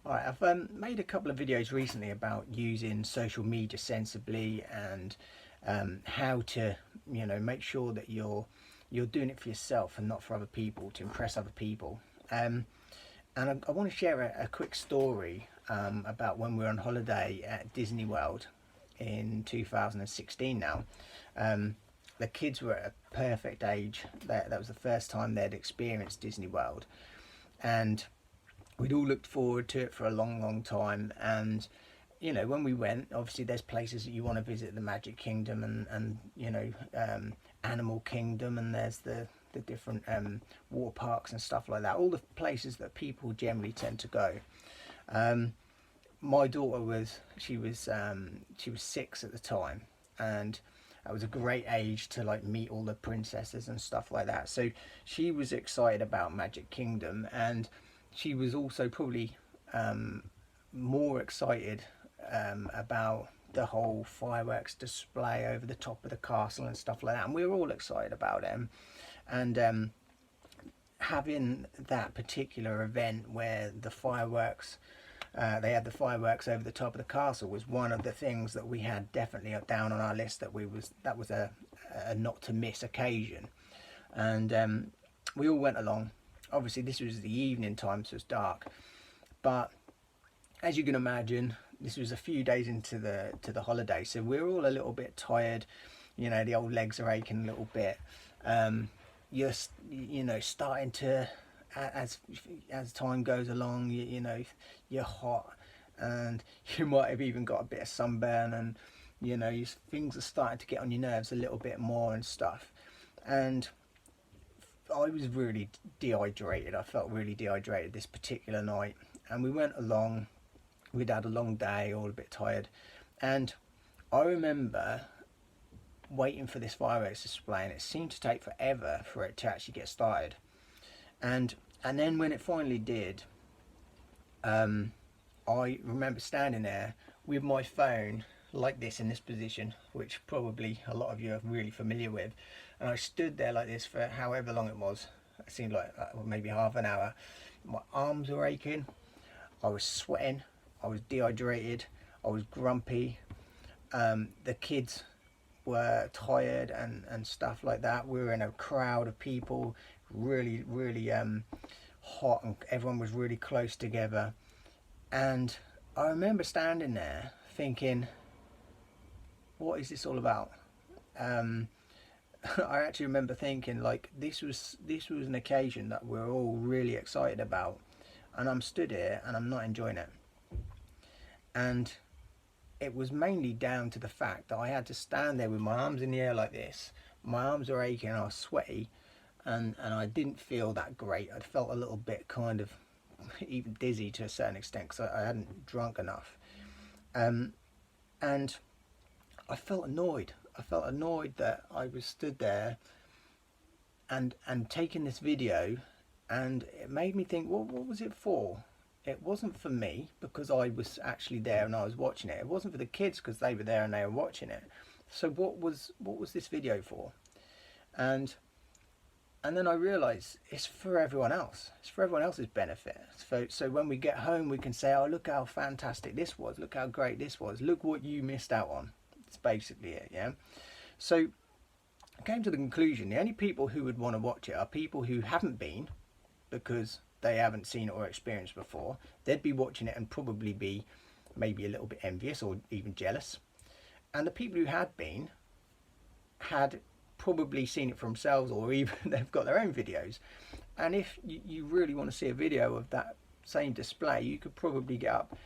Alright, I've made a couple of videos recently about using social media sensibly and how to, make sure that you're doing it for yourself and not for other people, to impress other people. And I want to share a quick story about when we were on holiday at Disney World in 2016 now. The kids were at a perfect age. That was the first time they'd experienced Disney World. And we'd all looked forward to it for a long time. And when we went, obviously there's places that you want to visit, the Magic Kingdom and Animal Kingdom, and there's the different water parks and stuff like that, all the places that people generally tend to go. My daughter was 6 at the time, and that was a great age to like meet all the princesses and stuff like that. So she was excited about Magic Kingdom, and she was also probably more excited about the whole fireworks display over the top of the castle and stuff like that. And we were all excited about it. And having that particular event where the fireworks, they had the fireworks over the top of the castle, was one of the things that we had definitely down on our list, that was a not to miss occasion. And we all went along. Obviously this was the evening time, so it's dark, but as you can imagine, this was a few days into the holiday, so we're all a little bit tired. The old legs are aching a little bit. You're starting to, as time goes along, you're hot, and you might have even got a bit of sunburn, and things are starting to get on your nerves a little bit more and stuff. And I was really dehydrated. I felt really dehydrated this particular night, and we went along. We'd had a long day, all a bit tired, and I remember waiting for this fireworks display, and it seemed to take forever for it to actually get started. And then when it finally did, I remember standing there with my phone like this, in this position, which probably a lot of you are really familiar with. And I stood there like this for however long it was. It seemed like maybe half an hour. My arms were aching, I was sweating, I was dehydrated, I was grumpy. The kids were tired and stuff like that. We were in a crowd of people, really hot, and everyone was really close together. And I remember standing there thinking, what is this all about? I actually remember thinking, like, this was an occasion that we're all really excited about, and I'm stood here and I'm not enjoying it. And it was mainly down to the fact that I had to stand there with my arms in the air like this. My arms were aching, I was sweaty, and I didn't feel that great. I felt a little bit kind of even dizzy to a certain extent, because I hadn't drunk enough. And I felt annoyed. I felt annoyed that I was stood there and taking this video, and it made me think, well, what was it for? It wasn't for me, because I was actually there and I was watching it. It wasn't for the kids, because they were there and they were watching it. So what was this video for? And then I realised it's for everyone else. It's for everyone else's benefit. So when we get home, we can say, oh, look how fantastic this was. Look how great this was. Look what you missed out on. It's basically it, yeah? So I came to the conclusion, the only people who would want to watch it are people who haven't been, because they haven't seen it or experienced before. They'd be watching it and probably be maybe a little bit envious or even jealous. And the people who had been had probably seen it for themselves, or even they've got their own videos. And if you really want to see a video of that same display, you could probably get up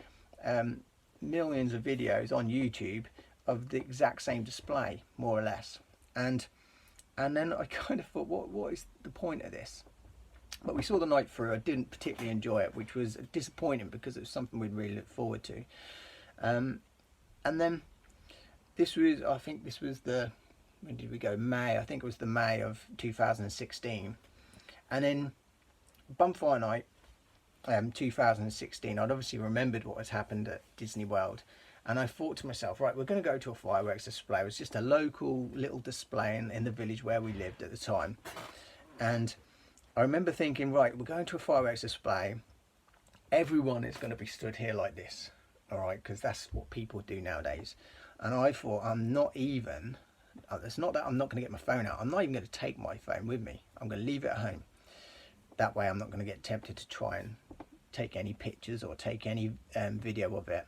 millions of videos on YouTube of the exact same display, more or less. And then I kind of thought, what is the point of this? But we saw the night through. I didn't particularly enjoy it, which was disappointing, because it was something we'd really look forward to. And then I think this was when did we go? May. I think it was the May of 2016. And then Bonfire Night 2016, I'd obviously remembered what had happened at Disney World. And I thought to myself, right, we're going to go to a fireworks display. It was just a local little display in the village where we lived at the time. And I remember thinking, right, we're going to a fireworks display. everyone is going to be stood here like this, all right, because that's what people do nowadays. And I thought, it's not that I'm not going to get my phone out, I'm not even going to take my phone with me, I'm going to leave it at home. That way I'm not going to get tempted to try and take any pictures or take any video of it.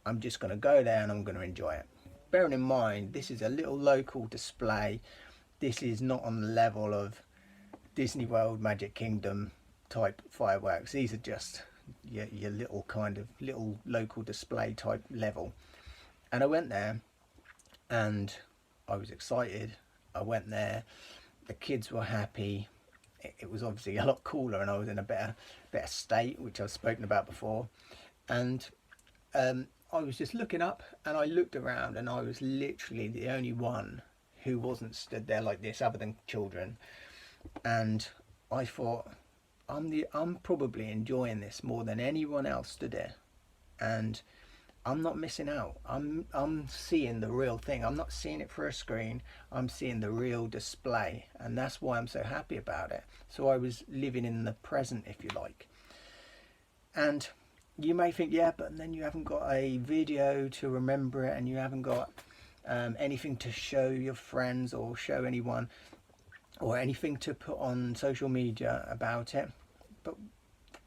I'm just going to go there and I'm going to enjoy it. Bearing in mind, this is a little local display. This is not on the level of Disney World, Magic Kingdom type fireworks. These are just your little kind of little local display type level. And I went there and I was excited. I went there, the kids were happy. It was obviously a lot cooler and I was in a better state, which I've spoken about before. And I was just looking up and I looked around and I was literally the only one who wasn't stood there like this other than children. And I thought, I'm probably enjoying this more than anyone else stood there, and I'm not missing out. I'm seeing the real thing. I'm not seeing it through a screen. I'm seeing the real display, and that's why I'm so happy about it. So I was living in the present, if you like. And you may think, yeah, but then you haven't got a video to remember it, and you haven't got anything to show your friends or show anyone, or anything to put on social media about it. But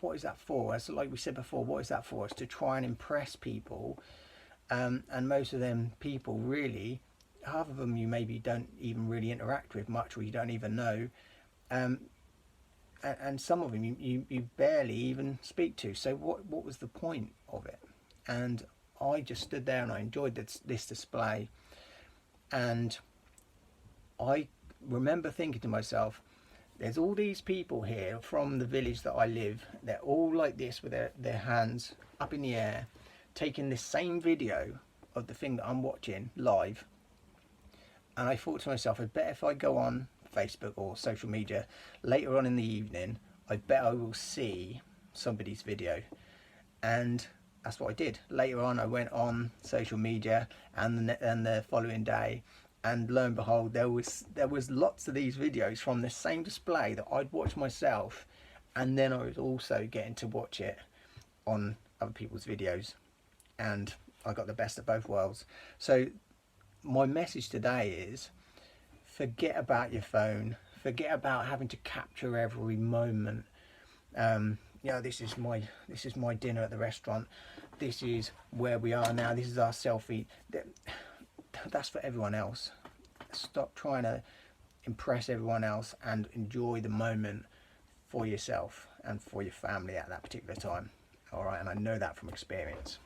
what is that for? As like we said before, what is that for? It's to try and impress people, and most of them people, really, half of them you maybe don't even really interact with much, or you don't even know, and some of them you barely even speak to. So what was the point of it? And I just stood there and I enjoyed this display, and I remember thinking to myself, there's all these people here from the village that I live, they're all like this with their hands up in the air, taking this same video of the thing that I'm watching live. And I thought to myself, I bet if I go on Facebook or social media later on in the evening, I bet I will see somebody's video. And that's what I did. Later on I went on social media and the following day, and lo and behold, there was lots of these videos from the same display that I'd watched myself, and then I was also getting to watch it on other people's videos, and I got the best of both worlds. So my message today is, forget about your phone, forget about having to capture every moment. This is my dinner at the restaurant, this is where we are now, this is our selfie. That's for everyone else. Stop trying to impress everyone else and enjoy the moment for yourself and for your family at that particular time. All right, and I know that from experience.